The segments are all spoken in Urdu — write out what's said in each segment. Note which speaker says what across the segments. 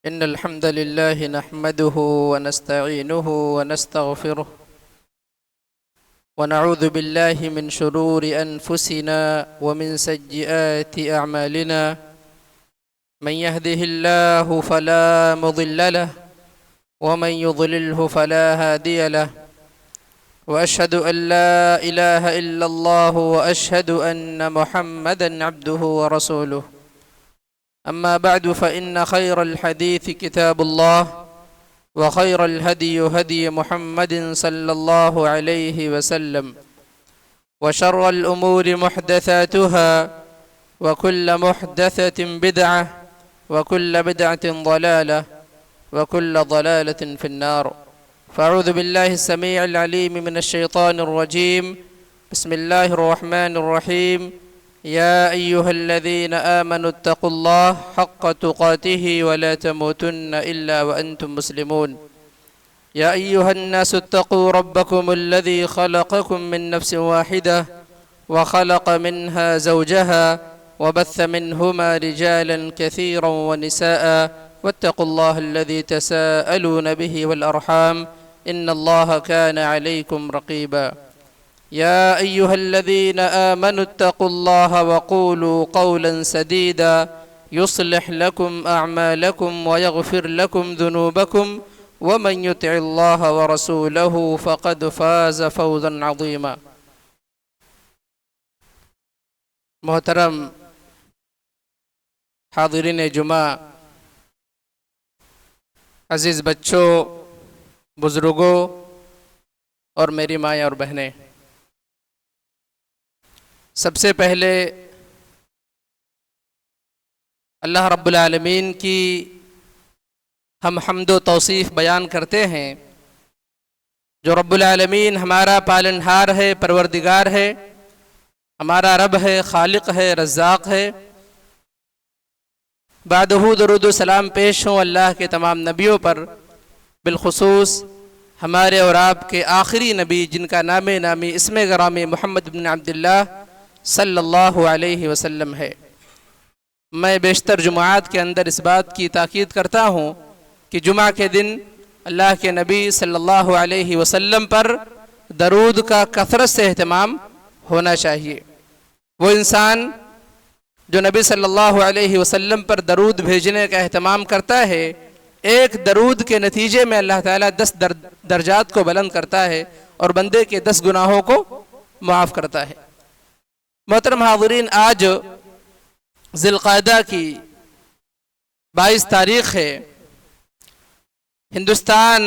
Speaker 1: إن الحمد لله نحمده ونستعينه ونستغفره ونعوذ بالله من شرور أنفسنا ومن سيئات أعمالنا من يهده الله فلا مضل له ومن يضلله فلا هادي له وأشهد أن لا إله إلا الله وأشهد أن محمدًا عبده ورسوله أما بعد فإن خير الحديث كتاب الله وخير الهدي هدي محمد صلى الله عليه وسلم وشر الأمور محدثاتها وكل محدثة بدعة وكل بدعة ضلالة وكل ضلالة في النار فأعوذ بالله السميع العليم من الشيطان الرجيم بسم الله الرحمن الرحيم يا أيها الذين آمنوا اتقوا الله حق تقاته ولا تموتن إلا وأنتم مسلمون يا أيها الناس اتقوا ربكم الذي خلقكم من نفس واحدة وخلق منها زوجها وبث منهما رجالا كثيرا ونساء واتقوا الله الذي تساءلون به والأرحام إن الله كان عليكم رقيبا يا أيها الذين آمنوا اتقوا الله وقولوا قولا سديدا يصلح لكم أعمالكم ويغفر لكم ذنوبكم ومن يطع الله ورسوله فقد فاز فوزا عظيما. محترم حاضرین جمعہ، عزیز بچوں، بزرگوں اور میری مائیں اور بہنیں، سب سے پہلے اللہ رب العالمین کی ہم حمد و توصیف بیان کرتے ہیں، جو رب العالمین ہمارا پالنہار ہے، پروردگار ہے، ہمارا رب ہے، خالق ہے، رزاق ہے۔ بعدہ درود و سلام پیش ہوں اللہ کے تمام نبیوں پر، بالخصوص ہمارے اور آپ کے آخری نبی جن کا نام نامی اسم گرامی محمد بن عبداللہ صلی اللہ علیہ وسلم ہے۔ میں بیشتر جمعات کے اندر اس بات کی تاکید کرتا ہوں کہ جمعہ کے دن اللہ کے نبی صلی اللہ علیہ وسلم پر درود کا کثرت سے اہتمام ہونا چاہیے۔ وہ انسان جو نبی صلی اللہ علیہ وسلم پر درود بھیجنے کا اہتمام کرتا ہے، ایک درود کے نتیجے میں اللہ تعالیٰ 10 درجات کو بلند کرتا ہے اور بندے کے 10 گناہوں کو معاف کرتا ہے۔ محترم حاضرین، آج ذی القعدہ کی 22 تاریخ ہے۔ ہندوستان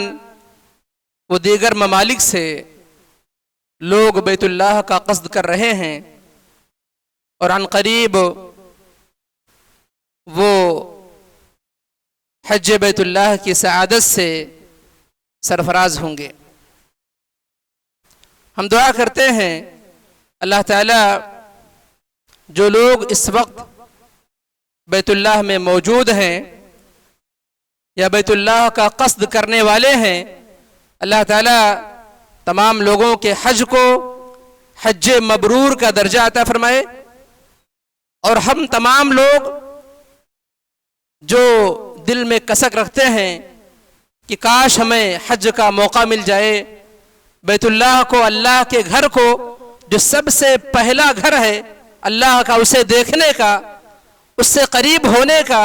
Speaker 1: و دیگر ممالک سے لوگ بیت اللہ کا قصد کر رہے ہیں اور عن قریب وہ حج بیت اللہ کی سعادت سے سرفراز ہوں گے۔ ہم دعا کرتے ہیں اللہ تعالیٰ جو لوگ اس وقت بیت اللہ میں موجود ہیں یا بیت اللہ کا قصد کرنے والے ہیں، اللہ تعالیٰ تمام لوگوں کے حج کو حج مبرور کا درجہ عطا فرمائے، اور ہم تمام لوگ جو دل میں کسک رکھتے ہیں کہ کاش ہمیں حج کا موقع مل جائے، بیت اللہ کو، اللہ کے گھر کو جو سب سے پہلا گھر ہے اللہ کا، اسے دیکھنے کا، اس سے قریب ہونے کا،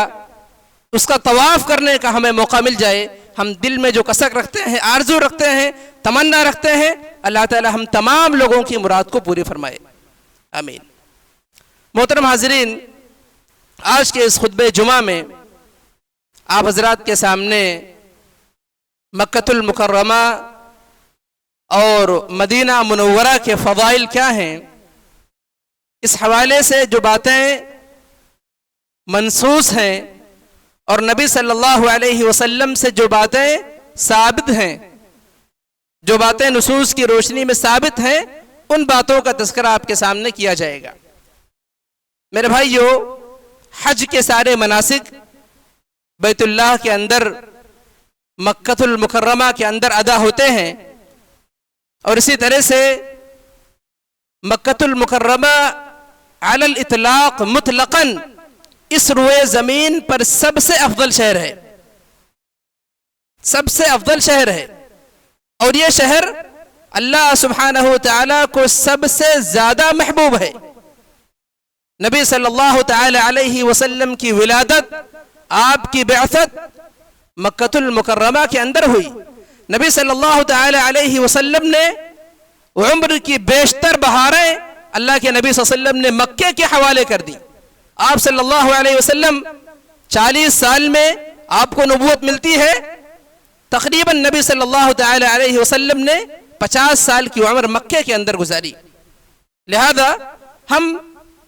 Speaker 1: اس کا طواف کرنے کا ہمیں موقع مل جائے۔ ہم دل میں جو کسک رکھتے ہیں، آرزو رکھتے ہیں، تمنا رکھتے ہیں، اللہ تعالی ہم تمام لوگوں کی مراد کو پوری فرمائے، آمین۔ محترم حاضرین، آج کے اس خطبہ جمعہ میں آپ حضرات کے سامنے مکۃ المکرمہ اور مدینہ منورہ کے فضائل کیا ہیں، اس حوالے سے جو باتیں منصوص ہیں اور نبی صلی اللہ علیہ وسلم سے جو باتیں ثابت ہیں، جو باتیں نصوص کی روشنی میں ثابت ہیں، ان باتوں کا تذکرہ آپ کے سامنے کیا جائے گا۔ میرے بھائیو، حج کے سارے مناسک بیت اللہ کے اندر، مکۃ المکرمہ کے اندر ادا ہوتے ہیں، اور اسی طرح سے مکۃ المکرمہ علی الاطلاق مطلقاً اس روئے زمین پر سب سے افضل شہر ہے۔ سب سے افضل شہر ہے، اور یہ شہر اللہ سبحانہ وتعالی کو سب سے زیادہ محبوب ہے۔ نبی صلی اللہ تعالی علیہ وسلم کی ولادت، آپ کی بعثت مکۃ المکرمہ کے اندر ہوئی۔ نبی صلی اللہ تعالی علیہ وسلم نے عمر کی بیشتر بہاریں اللہ کے نبی صلی اللہ علیہ وسلم نے مکے کے حوالے کر دی۔ آپ صلی اللہ علیہ وسلم 40 سال میں آپ کو نبوت ملتی ہے، تقریباً نبی صلی اللہ تعالی علیہ وسلم نے 50 سال کی عمر مکے کے اندر گزاری، لہذا ہم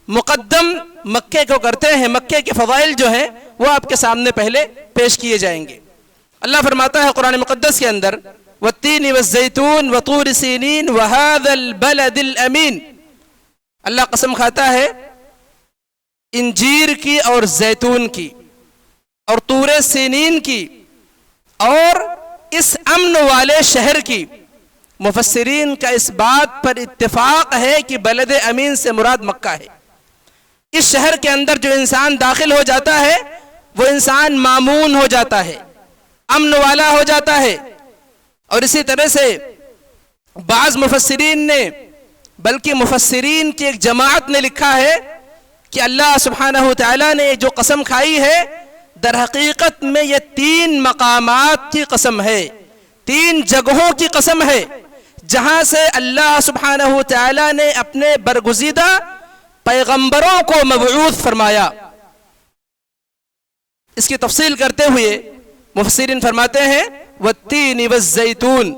Speaker 1: مقدم مکے کو کرتے ہیں۔ مکے کے فضائل جو ہیں وہ آپ کے سامنے پہلے پیش کیے جائیں گے۔ اللہ فرماتا ہے قرآن مقدس کے اندر والتین والزیتون وطور سینین وهذا البلد الامین، اللہ قسم کھاتا ہے انجیر کی اور زیتون کی اور طور سینین کی اور اس امن والے شہر کی۔ مفسرین کا اس بات پر اتفاق ہے کہ بلد امین سے مراد مکہ ہے۔ اس شہر کے اندر جو انسان داخل ہو جاتا ہے وہ انسان مامون ہو جاتا ہے، امن والا ہو جاتا ہے۔ اور اسی طرح سے بعض مفسرین نے، بلکہ مفسرین کی ایک جماعت نے لکھا ہے کہ اللہ سبحانہ وتعالی نے جو قسم کھائی ہے در حقیقت میں یہ 3 مقامات کی قسم ہے، 3 جگہوں کی قسم ہے جہاں سے اللہ سبحانہ وتعالی نے اپنے برگزیدہ پیغمبروں کو مبعوث فرمایا۔ اس کی تفصیل کرتے ہوئے مفسرین فرماتے ہیں والتین والزیتون،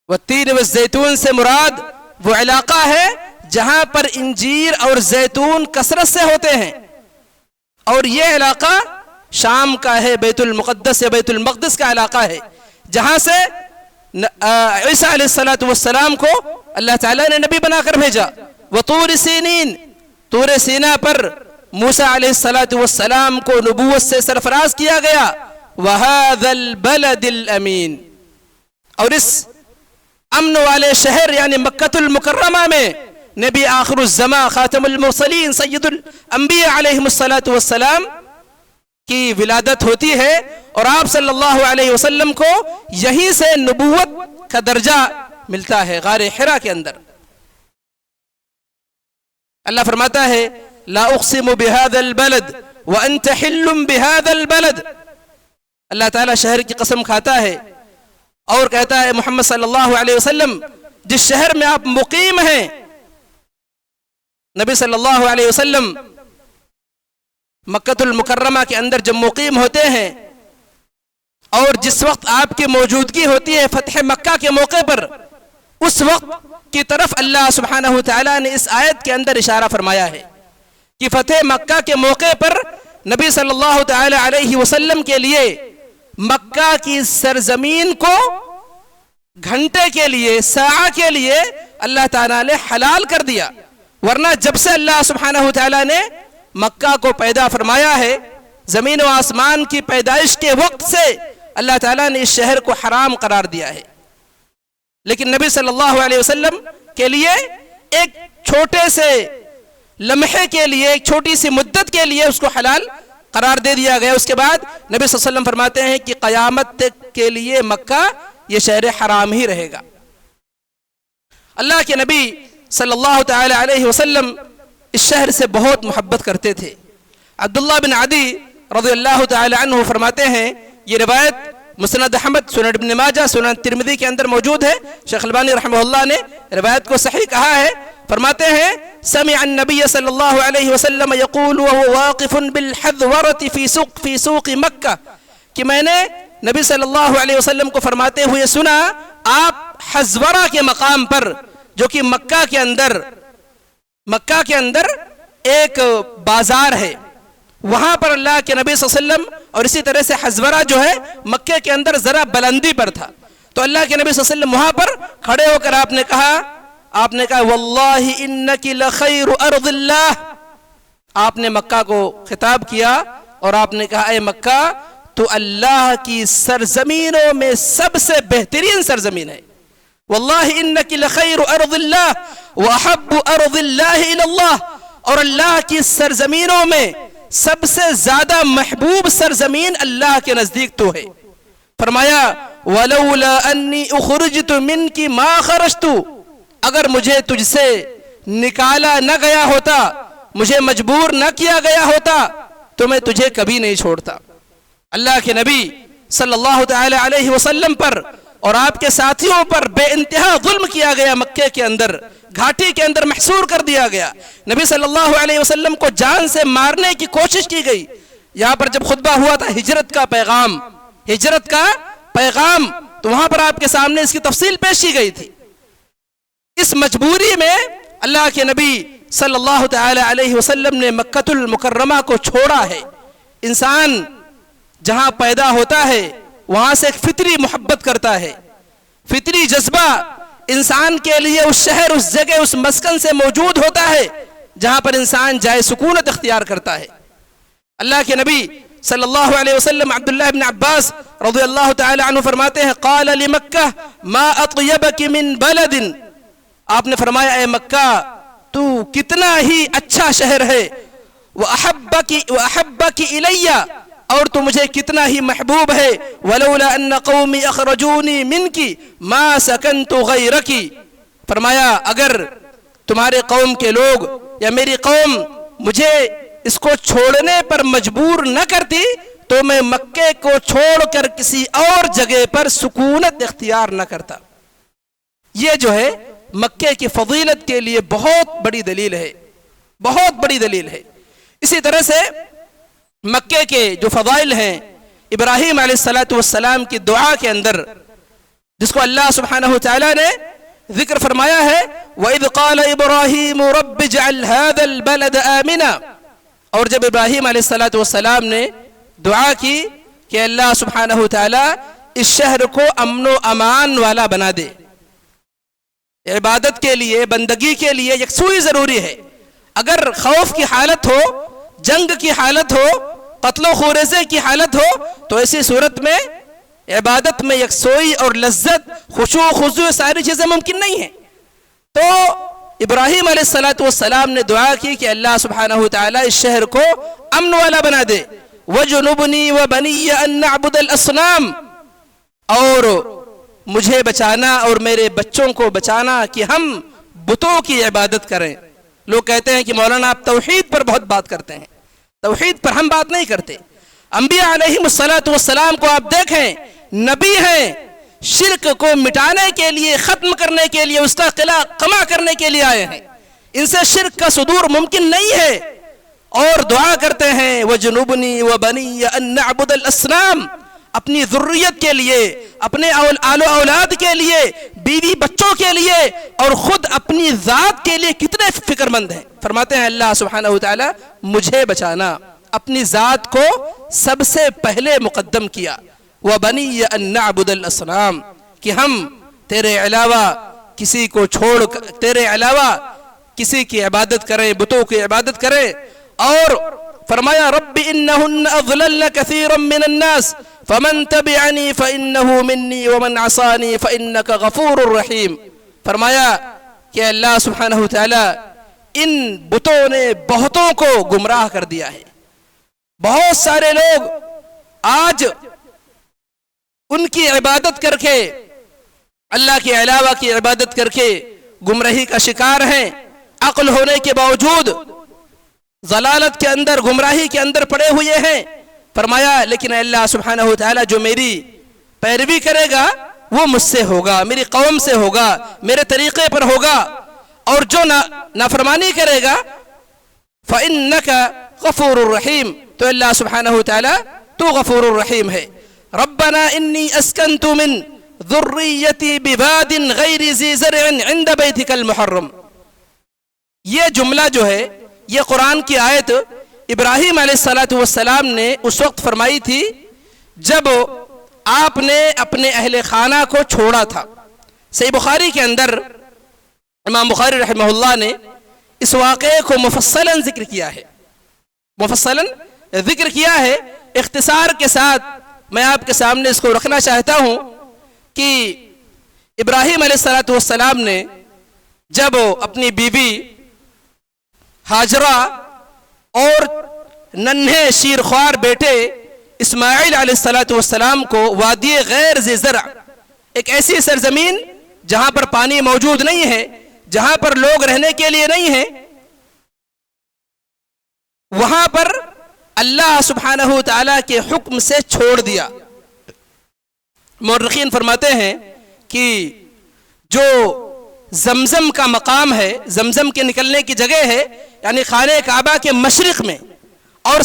Speaker 1: والتین والزیتون سے مراد وہ علاقہ ہے جہاں پر انجیر اور زیتون کثرت سے ہوتے ہیں، اور یہ علاقہ شام کا ہے، بیت المقدس یا بیت المقدس کا علاقہ ہے، جہاں سے عیسیٰ علیہ السلام کو اللہ تعالیٰ نے نبی بنا کر بھیجا۔ وطور سینین، طور سینا پر موسیٰ علیہ السلام کو نبوت سے سرفراز کیا گیا۔ وَهَذَا الْبَلَدِ الْأَمِينَ، اور اس امن والے شہر یعنی مکۃ المکرمہ میں نبی آخر الزمان خاتم المرسلین سید الانبیاء علیہ السلام کی ولادت ہوتی ہے، اور آپ صلی اللہ علیہ وسلم کو یہیں سے نبوت کا درجہ ملتا ہے، غار حرا کے اندر۔ اللہ فرماتا ہے لا اقسم بهذا البلد وانت حل بهذا البلد، اللہ تعالیٰ شہر کی قسم کھاتا ہے اور کہتا ہے محمد صلی اللہ علیہ وسلم جس شہر میں آپ مقیم ہیں، نبی صلی اللہ علیہ وسلم مکۃ المکرمہ کے اندر جب مقیم ہوتے ہیں اور جس وقت آپ کی موجودگی ہوتی ہے فتح مکہ کے موقع پر، اس وقت کی طرف اللہ سبحانہ وتعالی نے اس آیت کے اندر اشارہ فرمایا ہے کہ فتح مکہ کے موقع پر نبی صلی اللہ تعالی علیہ وسلم کے لیے مکہ کی سرزمین کو گھنٹے کے لیے، ساعہ کے لیے اللہ تعالیٰ نے حلال کر دیا، ورنہ جب سے اللہ سبحانہ وتعالی نے مکہ کو پیدا فرمایا ہے، زمین و آسمان کی پیدائش کے وقت سے اللہ تعالیٰ نے اس شہر کو حرام قرار دیا ہے، لیکن نبی صلی اللہ علیہ وسلم کے لیے ایک چھوٹے سے لمحے کے لیے، ایک چھوٹی سی مدت کے لیے اس کو حلال قرار دے دیا گیا۔ اس کے بعد نبی صلی اللہ علیہ وسلم فرماتے ہیں کہ قیامت کے لیے مکہ یہ شہر حرام ہی رہے گا۔ اللہ کے نبی صلی اللہ تعالی علیہ وسلم اس شہر سے بہت محبت کرتے تھے۔ عبداللہ بن عدی رضی اللہ تعالی عنہ فرماتے ہیں، یہ روایت مسند احمد، سنن ابن ماجہ، سنن ترمذی کے اندر موجود ہے، شیخ البانی رحمہ اللہ نے روایت کو صحیح کہا ہے۔ فرماتے ہیں سمع النبی صلی اللہ علیہ وسلم یقول وهو واقف بالحذورة فی سوق مکہ، کہ میں نے نبی صلی اللہ علیہ وسلم کو فرماتے ہوئے سنا آپ حذورہ کے مقام پر، جو کہ مکہ کے اندر ایک بازار ہے، وہاں پر اللہ کے نبی صلی اللہ علیہ وسلم، اور اسی طرح سے حذورہ جو ہے مکہ کے اندر ذرا بلندی پر تھا، تو اللہ کے نبی صلی اللہ علیہ وسلم وہاں پر کھڑے ہو کر آپ نے کہا واللہ انکی لخیر ارض اللہ، آپ نے مکہ کو خطاب کیا اور آپ نے کہا اے مکہ تو اللہ کی سرزمینوں میں سب سے بہترین سرزمین ہے، واللہ انکی لخیر ارض اللہ واحب ارض اللہ الی اللہ، اور اللہ کی سرزمینوں میں سب سے زیادہ محبوب سرزمین اللہ کے نزدیک تو ہے۔ فرمایا وَلَوْلَا أَنِّي أُخْرِجْتُ مِنْكِ مَا خَرَجْتُ، اگر مجھے تجھ سے نکالا نہ گیا ہوتا، مجھے مجبور نہ کیا گیا ہوتا تو میں تجھے کبھی نہیں چھوڑتا۔ اللہ کے نبی صلی اللہ تعالی علیہ وسلم پر اور آپ کے ساتھیوں پر بے انتہا ظلم کیا گیا، مکے کے اندر گھاٹی کے اندر محصور کر دیا گیا، نبی صلی اللہ علیہ وسلم کو جان سے مارنے کی کوشش کی گئی۔ یہاں پر جب خطبہ ہوا تھا ہجرت کا پیغام، ہجرت کا پیغام، تو وہاں پر آپ کے سامنے اس کی تفصیل پیش کی گئی تھی۔ اس مجبوری میں اللہ کے نبی صلی اللہ تعالی علیہ وسلم نے مکۃ المکرمہ کو چھوڑا ہے۔ انسان جہاں پیدا ہوتا ہے وہاں سے ایک فطری محبت کرتا ہے، فطری جذبہ انسان کے لیے اس شہر، اس جگہ، اس مسکن سے موجود ہوتا ہے جہاں پر انسان جائے سکونت اختیار کرتا ہے۔ اللہ کے نبی صلی اللہ علیہ وسلم عبداللہ بن عباس رضی اللہ تعالی عنہ فرماتے ہیں قال لمکہ ما اطیبک من بلد، آپ نے فرمایا اے مکہ تو کتنا ہی اچھا شہر ہے، وَأَحَبَّكِ إِلَيَّ، اور تو مجھے کتنا ہی محبوب ہے، وَلَوْلَا أَنَّ قَوْمِ أَخْرَجُونِي مِنْكِ مَا سَكَنْتُ غَيْرَكِ، فرمایا اگر تمہارے قوم کے لوگ یا میری قوم مجھے اس کو چھوڑنے پر مجبور نہ کرتی تو میں مکے کو چھوڑ کر کسی اور جگہ پر سکونت اختیار نہ کرتا۔ یہ جو ہے مکے کی فضیلت کے لیے بہت بڑی دلیل ہے، بہت بڑی دلیل ہے۔ اسی طرح سے مکے کے جو فضائل ہیں، ابراہیم علیہ السلام کی دعا کے اندر جس کو اللہ سبحانہ وتعالی نے ذکر فرمایا ہے وَإِذْ قَالَ إِبْرَاهِيمُ رَبِّ اجْعَلْ هَذَا الْبَلَدَ آمِنًا، اور جب ابراہیم علیہ السلام نے دعا کی کہ اللہ سبحانہ وتعالی اس شہر کو امن و امان والا بنا دے، عبادت کے لیے، بندگی کے لیے یکسوئی ضروری ہے۔ اگر خوف کی حالت ہو، جنگ کی حالت ہو، قتل و خورزے کی حالت ہو تو ایسی صورت میں عبادت میں یکسوئی اور لذت، خشوع و خضوع ساری چیزیں ممکن نہیں ہیں۔ تو ابراہیم علیہ السلام نے دعا کی کہ اللہ سبحانہ وتعالی اس شہر کو امن والا بنا دے، وَجُنُبْنِي وَبَنِيَّ أَن نَعْبُدَ الْأَصْنَامَ، اور مجھے بچانا اور میرے بچوں کو بچانا کہ ہم بتوں کی عبادت کریں۔ لوگ کہتے ہیں کہ مولانا آپ توحید پر بہت بات کرتے ہیں، توحید پر ہم بات نہیں کرتے۔ انبیاء علیہم السلام کو آپ دیکھیں، نبی ہیں، شرک کو مٹانے کے لیے، ختم کرنے کے لیے، اس کا قلع قمع کرنے کے لیے آئے ہیں، ان سے شرک کا صدور ممکن نہیں ہے، اور دعا کرتے ہیں وَجُنُبْنِي وَبَنِيَّ أَن نَعْبُدَ الْأَصْنَامَ، اپنی ذریت کے لیے، اپنے آل و اولاد کے لیے، بیوی بچوں کے لیے، اور خود اپنی ذات کے لیے کتنے فکر مند ہیں۔ فرماتے ہیں اللہ سبحانہ وتعالی مجھے بچانا، اپنی ذات کو سب سے پہلے مقدم کیا، وَبَنِيَّ أَن نَعْبُدَ الْأَصْنَامَ، کہ ہم تیرے علاوہ کسی کو چھوڑ کر، تیرے علاوہ کسی کی عبادت کریں، بتوں کی عبادت کریں۔ اور فرمایا رب انہن اضللن کثیرا من الناس فمن تبعنی فانہ منی ومن عصانی فانک غفور الرحیم، فرمایا کہ اللہ سبحانہ وتعالی ان بتوں نے بہتوں کو گمراہ کر دیا ہے۔ بہت سارے لوگ آج ان کی عبادت کر کے، اللہ کے علاوہ کی عبادت کر کے گمراہی کا شکار ہیں، عقل ہونے کے باوجود ضلالت کے اندر، گمراہی کے اندر پڑے ہوئے ہیں۔ فرمایا لیکن اللہ سبحانہ وتعالی جو میری پیروی کرے گا وہ مجھ سے ہوگا، میری قوم سے ہوگا، میرے طریقے پر ہوگا، اور جو نافرمانی کرے گا فَإِنَّكَ غَفُورٌ الرحیم، تو اللہ سبحانہ وتعالی تو غفور الرحیم ہے۔ ربنا انی اسکنت من ذریتی بواد غیر ذی زرع عند بیتک المحرم، یہ جملہ جو ہے، یہ قرآن کی آیت ابراہیم علیہ السلام نے اس وقت فرمائی تھی جب آپ نے اپنے اہل خانہ کو چھوڑا تھا۔ صحیح بخاری کے اندر امام بخاری رحمہ اللہ نے اس واقعے کو مفصلاً ذکر کیا ہے، مفصلاً ذکر کیا ہے۔ اختصار کے ساتھ میں آپ کے سامنے اس کو رکھنا چاہتا ہوں کہ ابراہیم علیہ السلام نے جب اپنی بیوی ہاجرہ اور ننھے شیرخوار بیٹے اسماعیل علیہ السلام کو وادی غیر ذی زرع، ایک ایسی سرزمین جہاں پر پانی موجود نہیں ہے، جہاں پر لوگ رہنے کے لیے نہیں ہیں، وہاں پر اللہ سبحانہ تعالیٰ کے حکم سے چھوڑ دیا۔ مورخین فرماتے ہیں کہ جو زمزم کا مقام ہے، زمزم کے نکلنے کی جگہ ہے، یعنی خانہ کعبہ کے مشرق میں، اور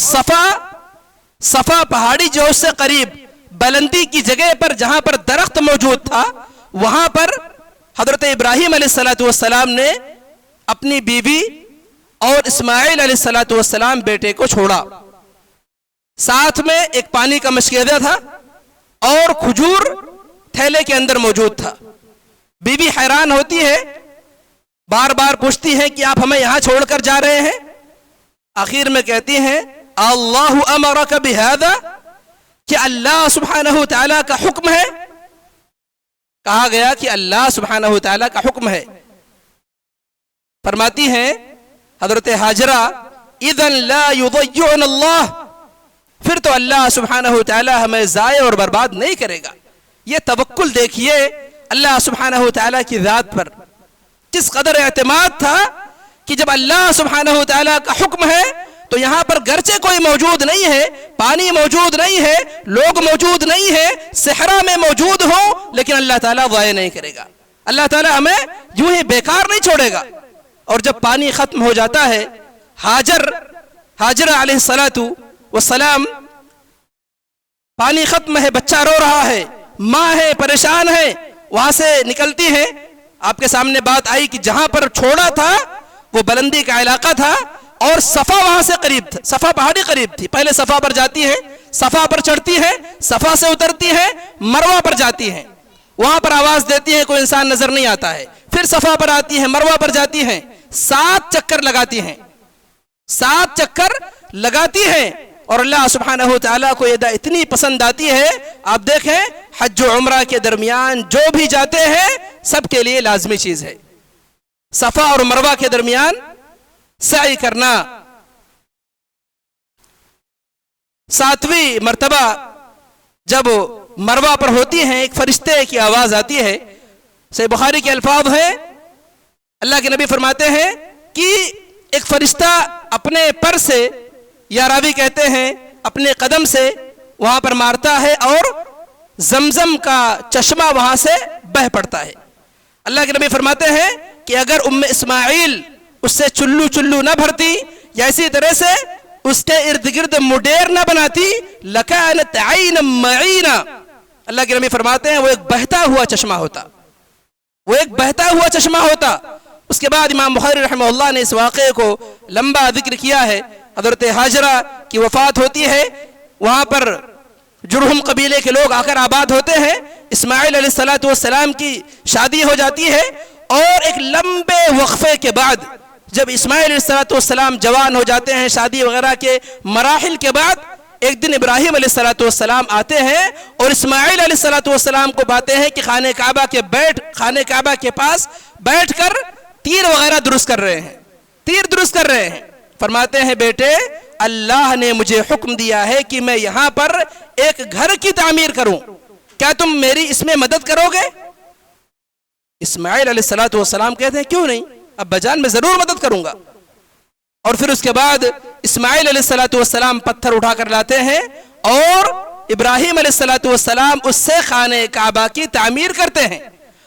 Speaker 1: صفا پہاڑی جو اس سے قریب بلندی کی جگہ پر جہاں پر درخت موجود تھا، وہاں پر حضرت ابراہیم علیہ السلام نے اپنی بیوی اور اسماعیل علیہ السلام بیٹے کو چھوڑا۔ ساتھ میں ایک پانی کا مشکیزہ تھا اور کھجور تھیلے کے اندر موجود تھا۔ بیوی حیران ہوتی ہے، بار بار پوچھتی ہے کہ آپ ہمیں یہاں چھوڑ کر جا رہے ہیں؟ آخر میں کہتی ہیں اللہ امرک بہذا، کہ اللہ سبحانہ تعالیٰ کا حکم ہے؟ کہا گیا کہ اللہ سبحانہ تعالیٰ کا حکم ہے۔ فرماتی ہیں حضرت ہاجرہ اذن لا یضیعنا اللہ، پھر تو اللہ سبحانہ تعالیٰ ہمیں ضائع اور برباد نہیں کرے گا۔ یہ توکل دیکھیے اللہ سبحانہ تعالیٰ کی ذات پر، کس قدر اعتماد تھا کہ جب اللہ سبحانہ تعالیٰ کا حکم ہے تو یہاں پر گرچہ کوئی موجود نہیں ہے، پانی موجود نہیں ہے، لوگ موجود نہیں ہے، صحرا میں موجود ہوں، لیکن اللہ تعالیٰ ضائع نہیں کرے گا۔ اللہ تعالیٰ ہمیں یوں ہی بیکار نہیں چھوڑے گا۔ اور جب پانی ختم ہو جاتا ہے، ہاجرہ علیہ السلام، پانی ختم ہے، بچہ رو رہا ہے، ماں ہے پریشان ہے، وہاں سے نکلتی ہے۔ آپ کے سامنے بات آئی کہ جہاں پر چھوڑا تھا وہ بلندی کا علاقہ تھا اور صفا وہاں سے قریب تھا، صفا پہاڑی قریب تھی۔ پہلے صفا پر جاتی ہے، صفا پر چڑھتی ہے، صفا سے اترتی ہے، مروہ پر جاتی ہے، وہاں پر آواز دیتی ہے، کوئی انسان نظر نہیں آتا ہے، پھر صفا پر آتی ہے، مروہ پر جاتی ہے، 7 چکر لگاتی ہیں، 7 چکر لگاتی ہیں، اور اللہ سبحانہ تعالیٰ کو یہ اتنی پسند آتی ہے۔ آپ دیکھیں حج و عمرہ کے درمیان جو بھی جاتے ہیں سب کے لیے لازمی چیز ہے، صفا اور مروہ کے درمیان سعی کرنا۔ 7ویں مرتبہ جب مروہ پر ہوتی ہیں، ایک فرشتے کی آواز آتی ہے، صحیح بخاری کے الفاظ ہیں، اللہ کے نبی فرماتے ہیں کہ ایک فرشتہ اپنے پر سے، یا راوی کہتے ہیں اپنے قدم سے وہاں پر مارتا ہے اور زمزم کا چشمہ وہاں سے بہ پڑتا ہے۔ اللہ کے نبی فرماتے ہیں کہ اگر اسماعیل اس سے چلو نہ بھرتی یا اسی طرح سے اس کے ارد گرد مڈیر نہ بناتی، لکانت عینا معینا، اللہ کے نبی فرماتے ہیں وہ ایک بہتا ہوا چشمہ ہوتا، وہ ایک بہتا ہوا چشمہ ہوتا۔ اس کے بعد امام بخاری رحمہ اللہ نے اس واقعے کو لمبا ذکر کیا ہے۔ حضرت ہاجرہ کی وفات ہوتی ہے، وہاں پر جرہم قبیلے کے لوگ آ کر آباد ہوتے ہیں، اسماعیل علیہ السلام کی شادی ہو جاتی ہے، اور ایک لمبے وقفے کے بعد جب اسماعیل علیہ السلام جوان ہو جاتے ہیں، شادی وغیرہ کے مراحل کے بعد، ایک دن ابراہیم علیہ السلام آتے ہیں اور اسماعیل علیہ السلام کو پاتے ہیں کہ خانہ کعبہ کے پاس بیٹھ کر تیر وغیرہ درست کر رہے ہیں، فرماتے ہیں بیٹے اللہ نے مجھے حکم دیا ہے کہ میں یہاں پر ایک گھر کی تعمیر کروں، کیا تم میری اس میں مدد کرو گے؟ اسماعیل علیہ السلام کہتے ہیں کیوں نہیں ابا جان، میں ضرور مدد کروں گا۔ اور پھر اس کے بعد اسماعیل علیہ السلام پتھر اٹھا کر لاتے ہیں اور ابراہیم علیہ السلام اس سے خانہ کعبہ کی تعمیر کرتے ہیں۔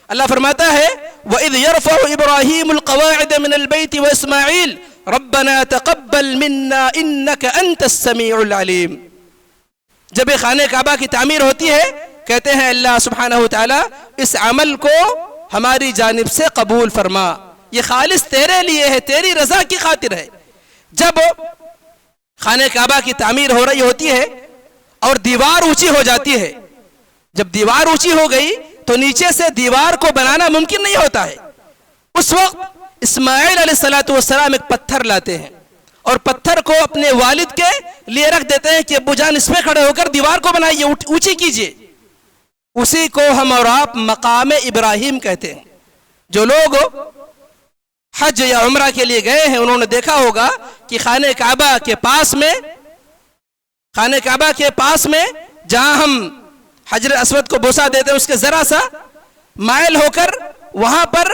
Speaker 1: اللہ فرماتا ہے وَإِذْ يَرْفَعُ إِبْرَاهِيمُ الْقَوَاعِدَ مِنَ الْبَيْتِ وَإِسْمَاعِيلُ رَبَّنَا تَقَبَّلْ مِنَّا إِنَّكَ أَنْتَ السَّمِيعُ الْعَلِيمُ۔ جب یہ خانہ کعبہ کی تعمیر ہوتی ہے، کہتے ہیں اللہ سبحانہ وتعالی اس عمل کو ہماری جانب سے قبول فرما، یہ خالص تیرے لیے ہے، تیری رضا کی خاطر ہے۔ جب خانہ کعبہ کی تعمیر ہو رہی ہوتی ہے اور دیوار اونچی ہو جاتی ہے، جب دیوار اونچی ہو گئی تو نیچے سے دیوار کو بنانا ممکن نہیں ہوتا ہے۔ اس وقت اسماعیل علیہ السلام ایک پتھر لاتے ہیں اور پتھر کو اپنے والد کے لیے رکھ دیتے ہیں کہ ابو جان اس پہ کھڑے ہو کر دیوار کو بنائیے، اونچی کیجئے۔ اسی کو ہم اور آپ مقام ابراہیم کہتے ہیں۔ جو لوگ حج یا عمرہ کے لیے گئے ہیں انہوں نے دیکھا ہوگا کہ خانہ کعبہ کے پاس میں خانہ کعبہ کے پاس میں جہاں ہم حجر اسود کو بوسہ دیتے ہیں اس کے ذرا سا مائل ہو کر وہاں پر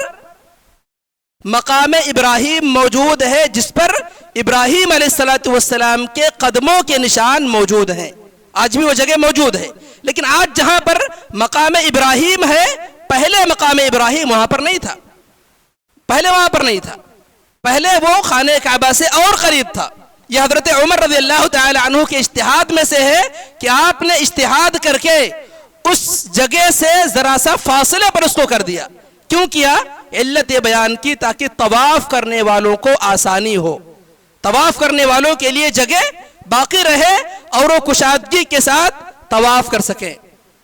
Speaker 1: مقام ابراہیم موجود ہے، جس پر ابراہیم علیہ السلام کے قدموں کے نشان موجود ہیں. آج بھی وہ جگہ موجود ہے. لیکن آج جہاں پر مقام ابراہیم ہے، پہلے مقام ابراہیم وہاں پر نہیں تھا. پہلے وہاں پر نہیں تھا. پہلے وہ خانہ کعبہ سے اور قریب تھا. یہ حضرت عمر رضی اللہ تعالی عنہ کے اجتہاد میں سے ہے کہ آپ نے اجتہاد کر کے اس جگہ سے ذرا سا فاصلے پر اس کو کر دیا. کیوں کیا؟ علت بیان کی تاکہ طواف کرنے والوں کو آسانی ہو، طواف کرنے والوں کے لیے جگہ باقی رہے اور وہ کشادگی کے ساتھ طواف کر سکیں.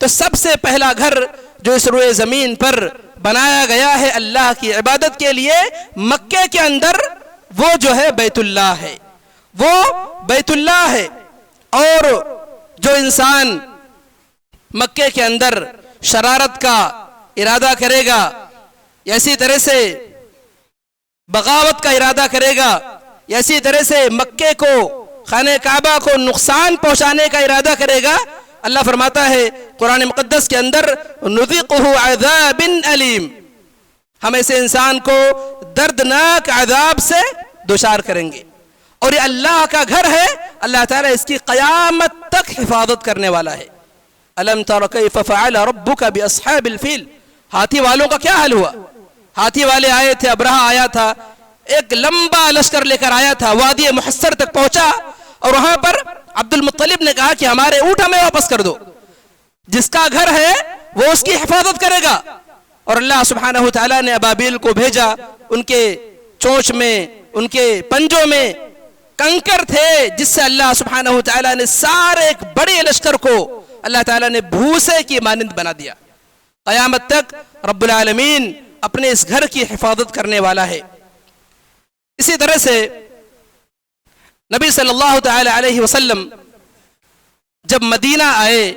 Speaker 1: تو سب سے پہلا گھر جو اس روئے زمین پر بنایا گیا ہے اللہ کی عبادت کے لیے، مکے کے اندر وہ جو ہے بیت اللہ ہے، وہ بیت اللہ ہے. اور جو انسان مکے کے اندر شرارت کا ارادہ کرے گا، اسی طرح سے بغاوت کا ارادہ کرے گا، اسی طرح سے مکے کو، خانہ کعبہ کو نقصان پہنچانے کا ارادہ کرے گا، اللہ فرماتا ہے قرآن مقدس کے اندر نذقہ عذاب علیم، ہم ایسے انسان کو دردناک عذاب سے دوچار کریں گے. اور یہ اللہ کا گھر ہے، اللہ تعالیٰ اس کی قیامت تک حفاظت کرنے والا ہے. الم تر کیف فعل ربک باصحاب الفیل، ہاتھی والوں کا کیا حال ہوا؟ ہاتھی والے آئے تھے، ابرہہ آیا تھا، ایک لمبا لشکر لے کر آیا تھا، وادی محصر تک پہنچا اور وہاں پر عبد المطلب نے کہا کہ ہمارے اونٹ ہمیں واپس کر دو. جس کا گھر ہے وہ اس کی حفاظت کرے گا. اور اللہ سبحانہ وتعالیٰ نے ابابیل کو بھیجا، ان کے چونچ میں، ان کے پنجوں میں کنکر تھے، جس سے اللہ سبحانہ وتعالیٰ نے سارے ایک بڑے لشکر کو اللہ تعالیٰ نے بھوسے کی مانند بنا دیا. قیامت تک رب العالمین اپنے اس گھر کی حفاظت کرنے والا ہے. اسی طرح سے نبی صلی اللہ تعالی علیہ وسلم جب مدینہ آئے،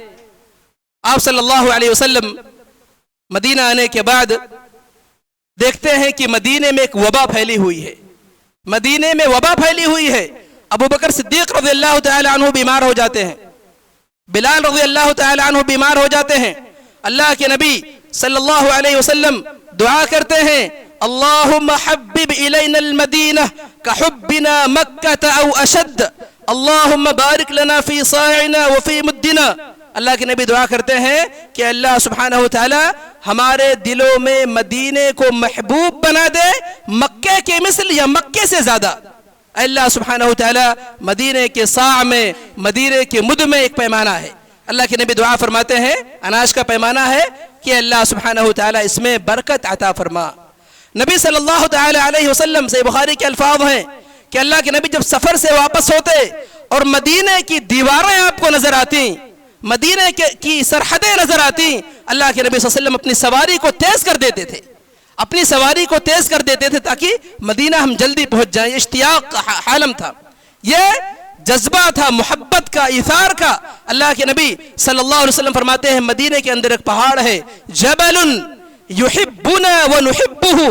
Speaker 1: آپ صلی اللہ علیہ وسلم مدینہ آنے کے بعد دیکھتے ہیں کہ مدینے میں ایک وبا پھیلی ہوئی ہے. مدینے میں وبا پھیلی ہوئی ہے. ابو بکر صدیق رضی اللہ تعالی عنہ بیمار ہو جاتے ہیں، بلال رضی اللہ تعالی عنہ بیمار ہو جاتے ہیں. اللہ کے نبی صلی اللہ علیہ وسلم دعا کرتے ہیں، اللہم حبب الینا المدینہ کحبنا مکہ او اشد، اللہم بارک لنا فی صاعنا وفی مدنا. اللہ کے نبی دعا کرتے ہیں کہ اللہ سبحانہ وتعالی ہمارے دلوں میں مدینے کو محبوب بنا دے، مکے کے مثل یا مکے سے زیادہ. اللہ سبحانہ وتعالی مدینے کے صاع میں، مدینے کے مد میں ایک پیمانہ ہے. اللہ کے نبی دعا فرماتے ہیں، اناج کا پیمانہ ہے کہ اللہ سبحانہ وتعالی اس میں برکت عطا فرما. نبی صلی اللہ تعالی علیہ وسلم سے بخاری کے الفاظ ہیں کہ اللہ کے نبی جب سفر سے واپس ہوتے اور مدینے کی دیواریں آپ کو نظر آتی، مدینے کی سرحدیں نظر آتی، اللہ کے نبی صلی اللہ علیہ وسلم اپنی سواری کو تیز کر دیتے تھے، اپنی سواری کو تیز کر دیتے تھے تاکہ مدینہ ہم جلدی پہنچ جائیں. اشتیاق کا عالم تھا، یہ جذبہ تھا محبت کا، ایثار کا. اللہ کے نبی صلی اللہ علیہ وسلم فرماتے ہیں مدینے کے اندر ایک پہاڑ ہے، جبل یحبنا ونحبہ،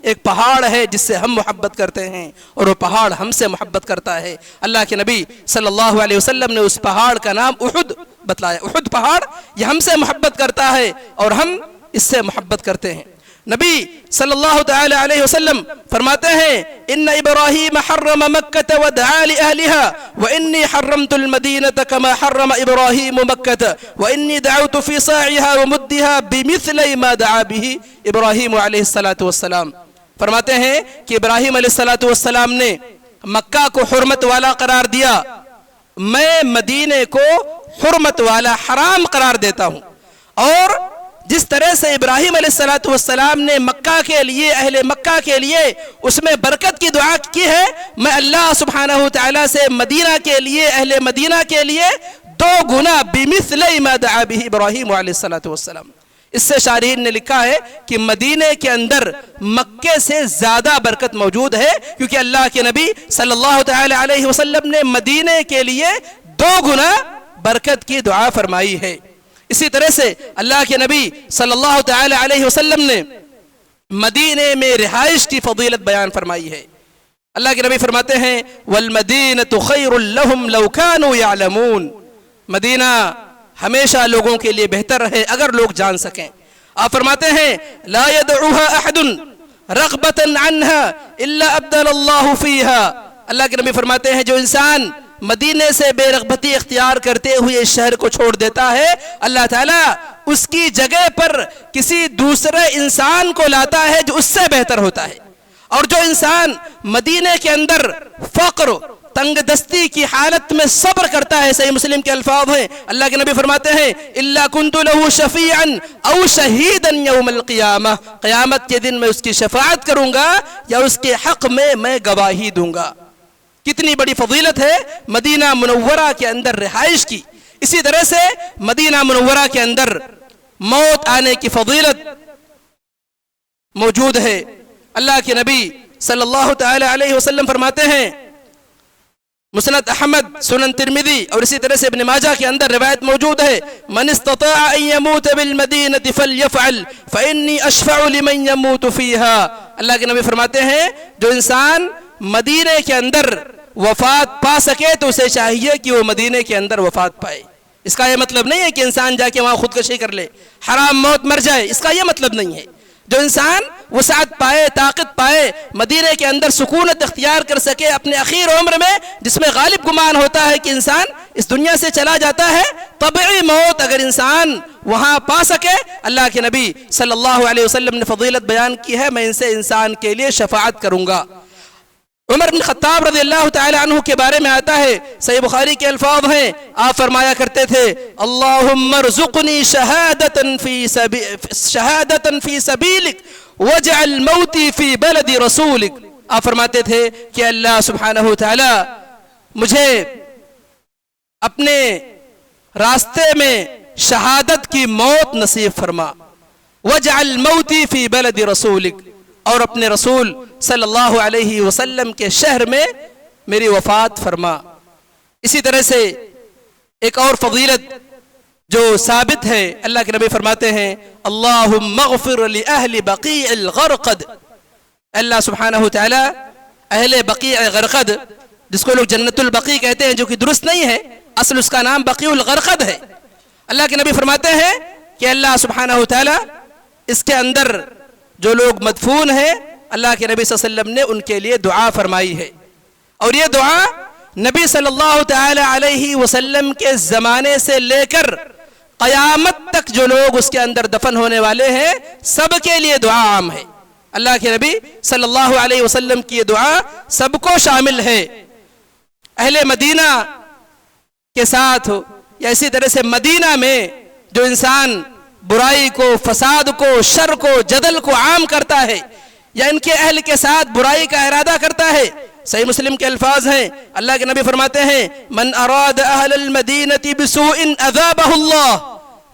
Speaker 1: ایک پہاڑ ہے جس سے ہم محبت کرتے ہیں اور وہ پہاڑ ہم سے محبت کرتا ہے. اللہ کے نبی صلی اللہ علیہ وسلم نے اس پہاڑ کا نام احد بتلایا. احد پہاڑ یہ ہم سے محبت کرتا ہے اور ہم اس سے محبت کرتے ہیں. نبی صلی اللہ تعالی علیہ وسلم فرماتے ہیں ان ابراہیم حرم مکہ ودعا لأہلها وانی حرمت المدینة كما حرم ابراہیم مکہ وانی دعوت فی صاعها ومدها بمثل ما دعا به ابراہیم علیہ السلام. فرماتے ہیں کہ ابراہیم علیہ السلام نے مکہ کو حرمت والا قرار دیا، میں مدینے کو حرمت والا حرام قرار دیتا ہوں. اور جس طرح سے ابراہیم علیہ السلام نے مکہ کے لیے، اہل مکہ کے لیے اس میں برکت کی دعا کی ہے، میں اللہ سبحانہ وتعالی سے مدینہ کے لیے، اہل مدینہ کے لیے 2 گنا بمثل ما دعا به ابراہیم علیہ السلام. اس سے شارحین نے لکھا ہے کہ مدینے کے اندر مکے سے زیادہ برکت موجود ہے، کیونکہ اللہ کے نبی صلی اللہ تعالی علیہ وسلم نے مدینے کے لیے 2 گنا برکت کی دعا فرمائی ہے. اسی طرح سے اللہ کے نبی صلی اللہ تعالی علیہ وسلم نے مدینے میں رہائش کی فضیلت بیان فرمائی ہے. اللہ کے نبی فرماتے ہیں والمدینۃ خیر لہم لو کانوا یعلمون، مدینہ ہمیشہ لوگوں کے لیے بہتر ہے اگر لوگ جان سکیں۔ آپ فرماتے ہیں لا يدعوها احد رغبۃ عنها الا ابدل اللہ فیہا، اللہ کے نبی فرماتے ہیں جو انسان مدینے سے بے رغبتی اختیار کرتے ہوئے اس شہر کو چھوڑ دیتا ہے، اللہ تعالیٰ اس کی جگہ پر کسی دوسرے انسان کو لاتا ہے جو اس سے بہتر ہوتا ہے۔ اور جو انسان مدینے کے اندر فقر تنگ دستی کی حالت میں صبر کرتا ہے، صحیح مسلم کے الفاظ ہیں، اللہ کے نبی فرماتے ہیں الا كنت له شفیعا او شہیدا یوم القیامہ، قیامت کے دن میں اس کی شفاعت کروں گا یا اس کے حق میں گواہی دوں گا۔ کتنی بڑی فضیلت ہے مدینہ منورہ کے اندر رہائش کی۔ اسی طرح سے مدینہ منورہ کے اندر موت آنے کی فضیلت موجود ہے۔ اللہ کے نبی صلی اللہ تعالی علیہ وسلم فرماتے ہیں، مسند احمد، سنن ترمذی اور اسی طرح سے ابن ماجہ کے اندر روایت موجود ہے، من استطاع ان يموت بالمدینہ فلیفعل فانی اشفع لمن يموت فیہا۔ اللہ کے نبی فرماتے ہیں جو انسان مدینے کے اندر وفات پا سکے تو اسے چاہیے کہ وہ مدینے کے اندر وفات پائے۔ اس کا یہ مطلب نہیں ہے کہ انسان جا کے وہاں خودکشی کر لے، حرام موت مر جائے، اس کا یہ مطلب نہیں ہے۔ جو انسان وسعت پائے، طاقت پائے، مدینے کے اندر سکونت اختیار کر سکے اپنے اخیر عمر میں، جس میں غالب گمان ہوتا ہے کہ انسان اس دنیا سے چلا جاتا ہے، طبعی موت اگر انسان وہاں پا سکے، اللہ کے نبی صلی اللہ علیہ وسلم نے فضیلت بیان کی ہے، میں ان سے انسان کے لیے شفاعت کروں گا۔ عمر بن خطاب رضی اللہ تعالی عنہ کے بارے میں آتا ہے، صحیح بخاری کے الفاظ ہیں، آپ فرمایا کرتے تھے اللہم ارزقنی شہادتا فی سبیلک وجعل موتی فی بلد رسولک۔ آپ فرماتے تھے کہ اللہ سبحانہ تعالی مجھے اپنے راستے میں شہادت کی موت نصیب فرما، وجعل موتی فی بلد رسولک، اور اپنے رسول صلی اللہ علیہ وسلم کے شہر میں میری وفات فرما۔ اسی طرح سے ایک اور فضیلت جو ثابت ہے، اللہ کے نبی فرماتے ہیں اللہم اغفر لأہل بقیع الغرقد، اللہ سبحانہ تعالی اہل بقیع غرقد، جس کو لوگ جنت البقیع کہتے ہیں جو کہ درست نہیں ہے، اصل اس کا نام بقیع الغرقد ہے۔ اللہ کے نبی فرماتے ہیں کہ اللہ سبحانہ تعالی اس کے اندر جو لوگ مدفون ہیں، اللہ کے نبی صلی اللہ علیہ وسلم نے ان کے لیے دعا فرمائی ہے، اور یہ دعا نبی صلی اللہ تعالی علیہ وسلم کے زمانے سے لے کر قیامت تک جو لوگ اس کے اندر دفن ہونے والے ہیں سب کے لیے دعا عام ہے۔ اللہ کے نبی صلی اللہ علیہ وسلم کی یہ دعا سب کو شامل ہے، اہل مدینہ کے ساتھ یا اسی طرح سے مدینہ میں جو انسان برائی کو، فساد کو، شر کو، جدل کو عام کرتا ہے یا ان کے اہل کے ساتھ برائی کا ارادہ کرتا ہے، صحیح مسلم کے الفاظ ہیں، اللہ کے نبی فرماتے ہیں من اراد اہل المدینہ بسوء اذابہ اللہ،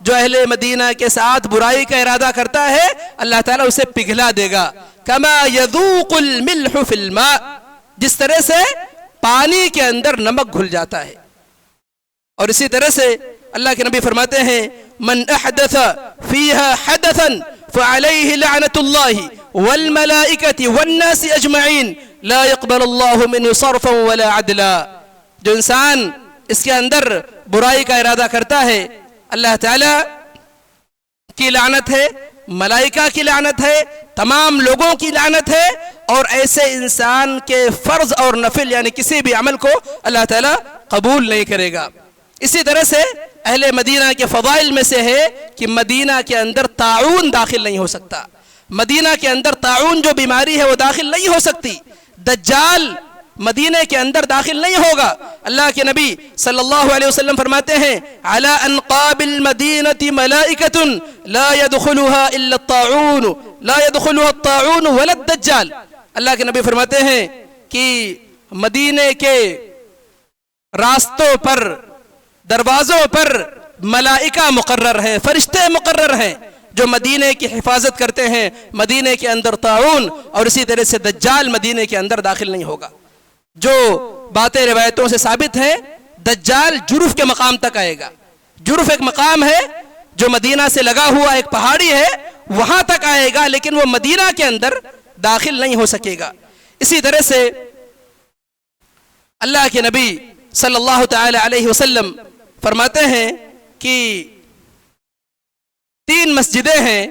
Speaker 1: جو اہل مدینہ کے ساتھ برائی کا ارادہ کرتا ہے اللہ تعالیٰ اسے پگھلا دے گا، کما یذوق الملح فی الماء، جس طرح سے پانی کے اندر نمک گھل جاتا ہے۔ اور اسی طرح سے اللہ کے نبی فرماتے ہیں من احدث فیہا حدثا فعلیہ لعنت اللہ والملائکۃ والناس اجمعین لا يقبل اللہ منہ صرفا ولا عدلا، جو انسان اس کے اندر برائی کا ارادہ کرتا ہے اللہ تعالی کی لعنت ہے، ملائکہ کی لعنت ہے، تمام لوگوں کی لعنت ہے، اور ایسے انسان کے فرض اور نفل یعنی کسی بھی عمل کو اللہ تعالی قبول نہیں کرے گا۔ اسی طرح سے اہل مدینہ کے فضائل میں سے ہے کہ مدینہ کے اندر طاعون داخل نہیں ہو سکتا، مدینہ کے اندر طاعون جو بیماری ہے وہ داخل نہیں ہو سکتی، دجال مدینہ کے اندر داخل نہیں ہوگا۔ اللہ کے نبی صلی اللہ علیہ وسلم فرماتے ہیں علی انقاب المدینہ ملائکۃ لا يدخلها الا الطاعون لا يدخلها الطاعون ولا الدجال، اللہ کے نبی فرماتے ہیں کہ مدینہ کے راستوں پر، دروازوں پر ملائکہ مقرر ہیں، فرشتے مقرر ہیں جو مدینے کی حفاظت کرتے ہیں، مدینے کے اندر طاعون اور اسی طرح سے دجال مدینے کے اندر داخل نہیں ہوگا۔ جو باتیں روایتوں سے ثابت ہیں، دجال جرف کے مقام تک آئے گا، جرف ایک مقام ہے جو مدینہ سے لگا ہوا ایک پہاڑی ہے، وہاں تک آئے گا لیکن وہ مدینہ کے اندر داخل نہیں ہو سکے گا۔ اسی طرح سے اللہ کے نبی صلی اللہ تعالی علیہ وسلم فرماتے ہیں کہ 3 مسجدیں ہیں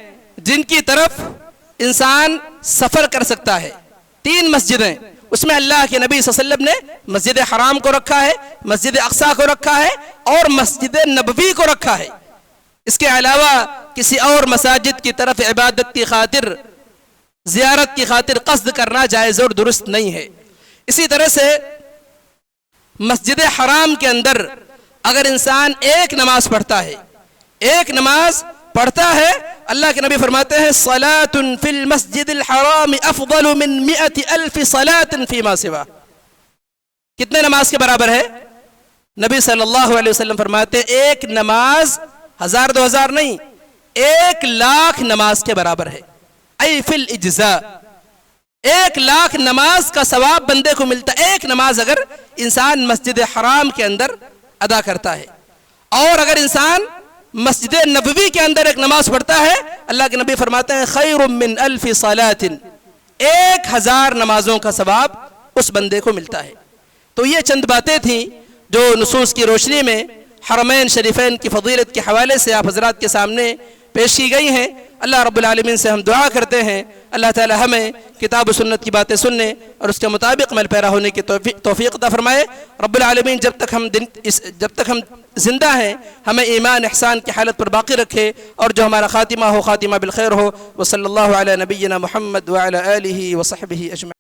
Speaker 1: جن کی طرف انسان سفر کر سکتا ہے. 3 مسجدیں، اس میں اللہ کے نبی صلی اللہ علیہ وسلم نے مسجد حرام کو رکھا ہے، مسجد اقصیٰ کو رکھا ہے اور مسجد نبوی کو رکھا ہے. اس کے علاوہ کسی اور مساجد کی طرف عبادت کی خاطر، زیارت کی خاطر قصد کرنا جائز اور درست نہیں ہے. اسی طرح سے مسجد حرام کے اندر اگر انسان ایک نماز پڑھتا ہے، ایک نماز پڑھتا ہے، اللہ کے نبی فرماتے ہیں صلاة فی المسجد الحرام افضل من 100,000 صلاة فیما سوا. کتنے نماز کے برابر ہے؟ نبی صلی اللہ علیہ وسلم فرماتے ہیں ایک نماز 1000 2000 نہیں، 1,00,000 نماز کے برابر ہے. ای فی الاجزاء، 1,00,000 نماز کا ثواب بندے کو ملتا ہے. ایک نماز اگر انسان مسجد حرام کے اندر ادا کرتا ہے، اور اگر انسان مسجد نبوی کے اندر ایک نماز پڑھتا ہے، اللہ کے نبی فرماتے ہیں خیر من 1000 صلاة، 1000 نمازوں کا ثواب اس بندے کو ملتا ہے. تو یہ چند باتیں تھیں جو نصوص کی روشنی میں حرمین شریفین کی فضیلت کے حوالے سے آپ حضرات کے سامنے پیش کی گئی ہیں. اللہ رب العالمین سے ہم دعا کرتے ہیں اللہ تعالی ہمیں کتاب و سنت کی باتیں سننے اور اس کے مطابق عمل پیرا ہونے کی توفیق عطا فرمائے. رب العالمین جب تک ہم زندہ ہیں ہمیں ایمان احسان کی حالت پر باقی رکھے، اور جو ہمارا خاتمہ ہو خاتمہ بالخیر ہو. وصلی اللہ علی نبینا محمد وعلی آلہ وصحبہ اجمعین.